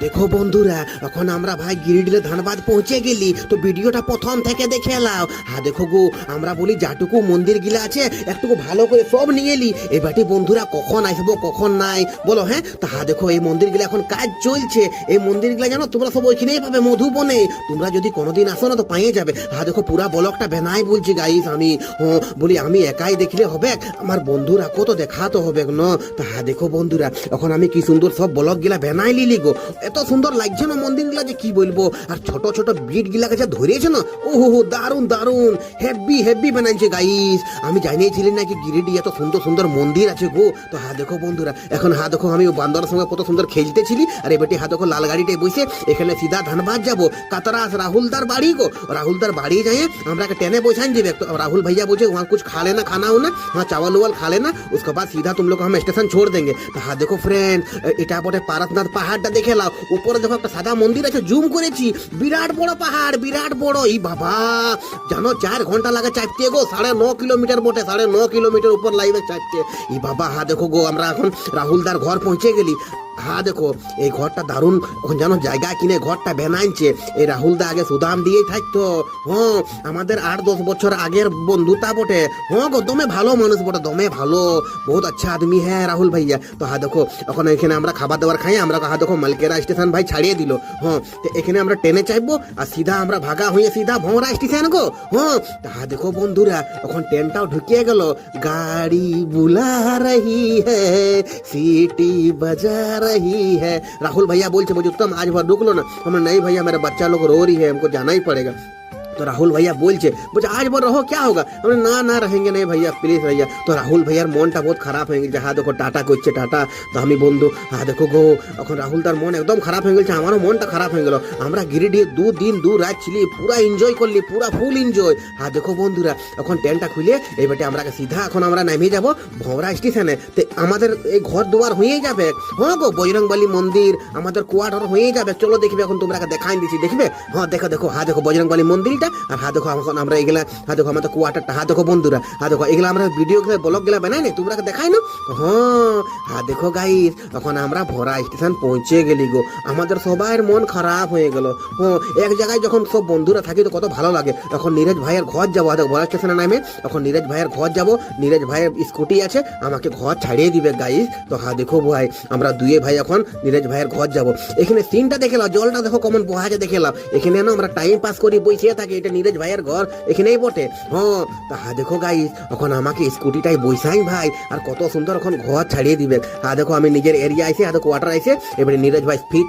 দেখো বন্ধুরা, এখন আমরা ভাই গিরিডিলে ধানবাদ পৌঁছে গেলি। তো ভিডিওটা প্রথম থেকে দেখে নাও। দেখো গো, আমরা বলি যাটুকু মন্দির গিলা আছে একটুকু ভালো করে সব নিয়ে এলি। এবারে বন্ধুরা কখন আসবো কখন নাই বলো। হ্যাঁ, তা দেখো এই মন্দির গিলা এখন কাজ চলছে। এই মন্দির গিলা জানো তোমরা সব ওইখানেই পাবে, মধুবনে। তোমরা যদি কোনোদিন আসো না তো পাইয়ে যাবে। দেখো পুরা ব্লকটা বেনাই বলছি গাইস আমি। বলি আমি একাই দেখলে হবে, আমার বন্ধুরা কত দেখাতে হবে ন। তা দেখো বন্ধুরা, এখন আমি কি সুন্দর সব ব্লক গিলা বেনাই লিলি গো। এত সুন্দর লাগছে না মন্দির গুলা যে কি বলবো। আর ছোট ছোট বিট গিলা কাছে ধরেছে না, ওহো দারুন দারুন, হেভি হেভি বানাইছে গাইস। আমি জানিয়েছিলি নাকি গিরিডি এত সুন্দর সুন্দর মন্দির আছে গো। তো দেখো বন্ধুরা, এখন দেখো আমি বান্দরের সঙ্গে কত সুন্দর খেলতেছিলি। আর এবারে দেখো লাল গাড়িটাই বসে এখানে সিধা ধানবাদ যাবো। কাতারাস রাহুলদার বাড়ি গো। রাহুলদার বাড়ি যায় আমরা ट्रेने पहुंचाएं जी। तो राहुल भैया बोले वहाँ कुछ खा लेना, खाना हो ना, वहाँ चावल उवल खा लेना, उसके बाद सीधा तुम लोग हम स्टेशन छोड़ देंगे। तो देखो फ्रेंड, এটা বটে পারতনাথ পাহাড়টা দেখে নাও। উপরে দেখো একটা সাদা মন্দির আছে, জুম করেছি। বিরাট বড় পাহাড়, বিরাট বড়। এই বাবা জানো 4 ঘন্টা লাগে চাপতে গো। 9.5 কিলোমিটার বটে, 9.5 কিলোমিটার উপর লাইভে চাপতে। এই বাবা দেখো গো, আমরা এখন রাহুলদার ঘর পৌঁছে গেলি। দেখো এই ঘরটা দারুণ। এখন জানো জায়গা কিনে ঘরটা বানাইছে। এই রাহুলদা আগে সুদাম দিয়েই থাকতো। আমাদের 8-10 বছর আগের বন্ধুতা বটে। গো দমে ভালো মানুষ বটে, দমে ভালো, বহুত আচ্ছা আদমি হ্যাঁ রাহুল ভাইয়া। তো দেখো এখন এখানে আমরা খাবার দাবার খাই। আমরা দেখো মালকেরা স্টেশন ভাই ছাড়িয়ে দিল। তো এখানে আমরা ট্রেনে চাইবো আর সিধা আমরা ভাগা হয়ে সিধা ভোঁরা স্টেশন গো। দেখো বন্ধুরা, এখন ট্রেনটাও ঢুকিয়ে গেল। গাড়ি বুলা রহি হ্যাঁ, সিটি বাজা रही है। राहुल भैया बोलते मुझे तुम आज भर रुक लो ना। हम नहीं भैया, मेरा बच्चा लोग रो रही है, हमको जाना ही पड़ेगा। तो राहुल भैया बोलছে आज भर रहो, क्या होगा। हमने ना रहेंगे नहीं भैया, प्लीज भैया। तो राहुल भैयाর মনটা বহুত খারাপ হয়ে গেছে। দেখো টাটা করছে, টাটা। তো আমি বন্ধু দেখো গো, এখন রাহুল তার মন একদম খারাপ হয়ে গেছে, আমারও মনটা খারাপ হয়ে গেল। আমরা গিরিডিহে 2 দিন 2 রাত ছিলি, পুরা এনজয় করলি, পুরা ফুল এনজয়। দেখো বন্ধুরা, এখন ট্রেনটা খুলে এইবারে আমরা সিধা এখন আমরা নামে যাব ভোঁরা স্টেশনে। তো আমাদের এই ঘর দুয়ার হয়ে যাবে। গো বজরংবলী মন্দির আমাদের কোয়ার্টার হয়ে যাবে। চলো দেখবে, এখন তোমরা দেখাই দিছি, দেখবে। দেখো দেখো দেখো বজরংবলী মন্দির। আর দেখো এখন আমরা এগুলা দেখো আমাদের কোয়ার্টারটা। দেখো বন্ধুরা, দেখো এগুলা আমরা ভিডিও ব্লগ গেলা বানাই না, তোমরা দেখাই না। দেখো গাইস, এখন আমরা ভোঁরা স্টেশন পৌঁছে গেলি গো। আমাদের সবার মন খারাপ হয়ে গেল। এক জায়গায় যখন সব বন্ধুরা থাকি তো কত ভালো লাগে। এখন নীরজ ভাইয়ের ঘর যাবো। ভোঁরা স্টেশনে নামে এখন নীরজ ভাইয়ের ঘর যাবো। নীরজ ভাইয়ের স্কুটি আছে, আমাকে ঘর ছাড়িয়ে দিবে গাইস। তো দেখো ভাই, আমরা দুয়ে ভাই এখন নীরজ ভাইয়ের ঘর যাবো। এখানে সিনটা দেখে নাও, জলটা দেখো কেমন বহাজে দেখে নাও। এখানে না আমরা টাইম পাস করি, বসে থাকি। এটা নীরজ ভাইয়ের ঘর এখানেই বটে। তা দেখো গাইস, এখন আমাকে স্কুটিটাই বইসাই ভাই, আর কত সুন্দর এখন ঘর ছাড়িয়ে দিবে। দেখো আমি নিজের এরিয়া আইসে, দেখো কোয়ার্টার আইসে। এবারে নীরজ ভাই ফিট